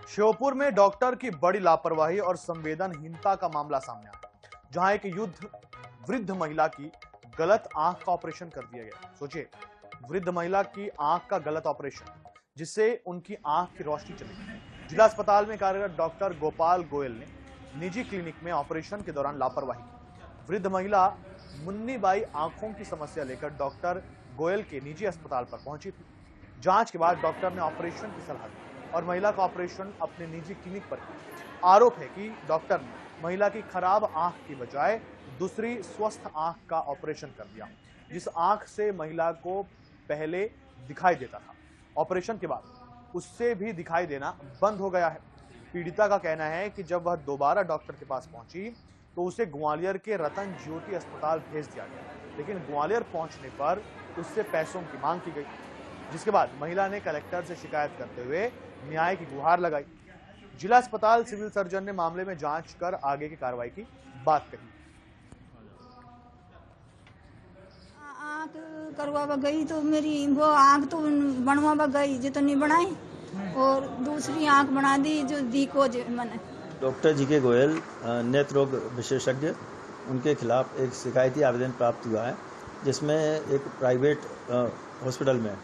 श्योपुर में डॉक्टर की बड़ी लापरवाही और संवेदनहीनता का मामला सामने आया, जहां एक वृद्ध महिला की गलत आंख का ऑपरेशन कर दिया गया। सोचिए, वृद्ध महिला की आंख का गलत ऑपरेशन, जिससे उनकी आंख की रोशनी चली गई। जिला अस्पताल में कार्यरत डॉक्टर गोपाल गोयल ने निजी क्लिनिक में ऑपरेशन के दौरान लापरवाही की। वृद्ध महिला मुन्नी बाई आंखों की समस्या लेकर डॉक्टर गोयल के निजी अस्पताल पर पहुंची थी। जांच के बाद डॉक्टर ने ऑपरेशन की सलाह दी और महिला का ऑपरेशन अपने निजी क्लिनिक पर किया। आरोप है कि डॉक्टर ने महिला की खराब आंख की बजाय दूसरी स्वस्थ आंख का ऑपरेशन कर दिया, जिस आंख से महिला को पहले दिखाई देता था। ऑपरेशन के बाद उससे भी दिखाई देना बंद हो गया है। पीड़िता का कहना है कि जब वह दोबारा डॉक्टर के पास पहुंची तो उसे ग्वालियर के रतन ज्योति अस्पताल भेज दिया गया, लेकिन ग्वालियर पहुंचने पर उससे पैसों की मांग की गई, जिसके बाद महिला ने कलेक्टर से शिकायत करते हुए न्याय की गुहार लगाई। जिला अस्पताल सिविल सर्जन ने मामले में जांच कर आगे की कार्रवाई की बात कही। आंख करवा गई तो मेरी वो आंख तो बनवा गई जो तो नहीं बनाई, और दूसरी आंख बना दी जो दी को मैंने। Doctor GK. गोयल नेत्र रोग विशेषज्ञ, उनके खिलाफ एक शिकायती आवेदन प्राप्त हुआ है, जिसमें एक प्राइवेट हॉस्पिटल में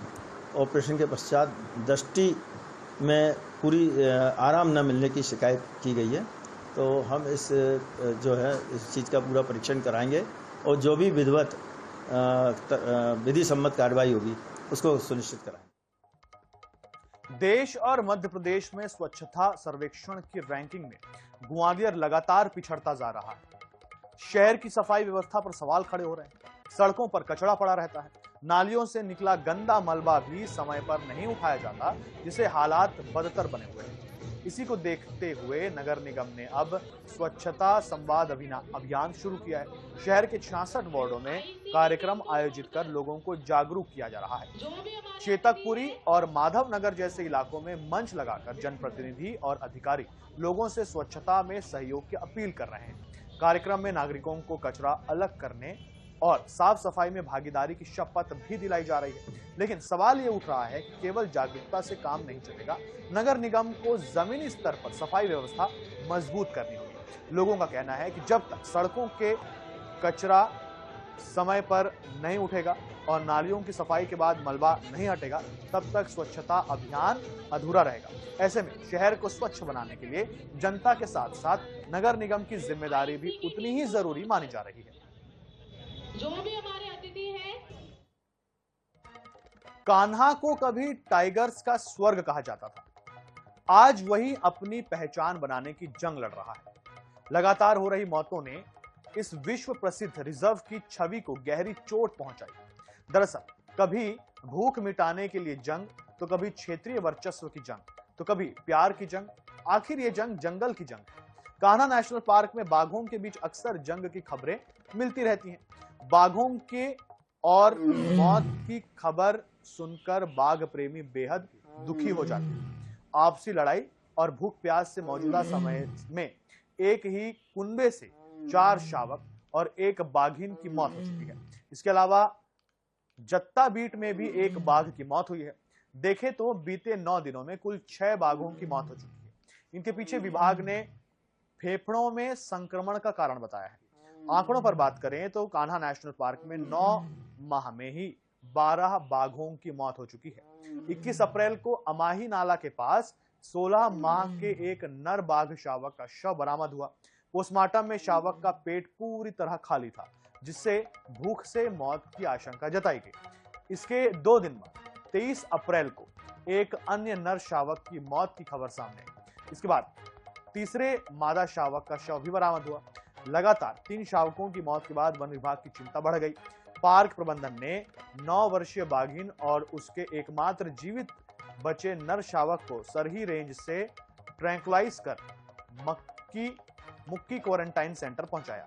ऑपरेशन के पश्चात दृष्टि में पूरी आराम न मिलने की शिकायत की गई है। तो हम इस चीज़ का पूरा परीक्षण कराएंगे और जो भी विधिवत विधि सम्मत कार्रवाई होगी उसको सुनिश्चित कराएंगे। देश और मध्य प्रदेश में स्वच्छता सर्वेक्षण की रैंकिंग में ग्वालियर लगातार पिछड़ता जा रहा है। शहर की सफाई व्यवस्था पर सवाल खड़े हो रहे हैं। सड़कों पर कचरा पड़ा रहता है। नालियों से निकला गंदा मलबा भी समय पर नहीं उठाया जाता, जिससे हालात बदतर बने हुए हैं। इसी को देखते हुए नगर निगम ने अब स्वच्छता संवाद अभियान शुरू किया है। शहर के 66 वार्डों में कार्यक्रम आयोजित कर लोगों को जागरूक किया जा रहा है। चेतकपुरी और माधव नगर जैसे इलाकों में मंच लगाकर जनप्रतिनिधि और अधिकारी लोगों से स्वच्छता में सहयोग की अपील कर रहे हैं। कार्यक्रम में नागरिकों को कचरा अलग करने और साफ सफाई में भागीदारी की शपथ भी दिलाई जा रही है। लेकिन सवाल ये उठ रहा है कि केवल जागरूकता से काम नहीं चलेगा। नगर निगम को जमीनी स्तर पर सफाई व्यवस्था मजबूत करनी होगी। लोगों का कहना है कि जब तक सड़कों के कचरा समय पर नहीं उठेगा और नालियों की सफाई के बाद मलबा नहीं हटेगा, तब तक स्वच्छता अभियान अधूरा रहेगा। ऐसे में शहर को स्वच्छ बनाने के लिए जनता के साथ साथ नगर निगम की जिम्मेदारी भी उतनी ही जरूरी मानी जा रही है। जो भी हमारे अतिथि हैं, कान्हा को कभी टाइगर्स का स्वर्ग कहा जाता था। आज वही अपनी पहचान बनाने की जंग लड़ रहा है। लगातार हो रही मौतों ने इस विश्व प्रसिद्ध रिजर्व की छवि को गहरी चोट पहुंचाई। दरअसल कभी भूख मिटाने के लिए जंग, तो कभी क्षेत्रीय वर्चस्व की जंग, तो कभी प्यार की जंग। आखिर ये जंग जंगल की जंग है। कान्हा नेशनल पार्क में बाघों के बीच अक्सर जंग की खबरें मिलती रहती हैं। बाघों के और मौत की खबर सुनकर बाघ प्रेमी बेहद दुखी हो जाते हैं। आपसी लड़ाई और भूख प्यास से मौजूदा समय में एक ही कुनबे से 4 शावक और 1 बाघिन की मौत हो चुकी है। इसके अलावा जत्ता बीट में भी 1 बाघ की मौत हुई है। देखें तो बीते 9 दिनों में कुल 6 बाघों की मौत हो चुकी है। इनके पीछे विभाग ने फेफड़ों में संक्रमण का कारण बताया है। आंकड़ों पर बात करें तो कान्हा नेशनल पार्क में 9 माह में ही 12 बाघों की मौत हो चुकी है। 21 अप्रैल को अमाही नाला के पास 16 माह के एक नर बाघ शावक का शव बरामद हुआ। पोस्टमार्टम में शावक का पेट पूरी तरह खाली था, जिससे भूख से मौत की आशंका जताई गई। इसके 2 दिन बाद 23 अप्रैल को एक अन्य नर शावक की मौत की खबर सामने आई। इसके बाद तीसरे मादा शावक का शव भी बरामद हुआ। लगातार 3 शावकों की मौत के बाद वन विभाग की चिंता बढ़ गई। पार्क प्रबंधन ने 9 वर्षीय बाघिन और उसके एकमात्र जीवित बचे नर शावक को सरही रेंज से ट्रैंकुलाइज कर मुक्की क्वारंटाइन सेंटर पहुंचाया।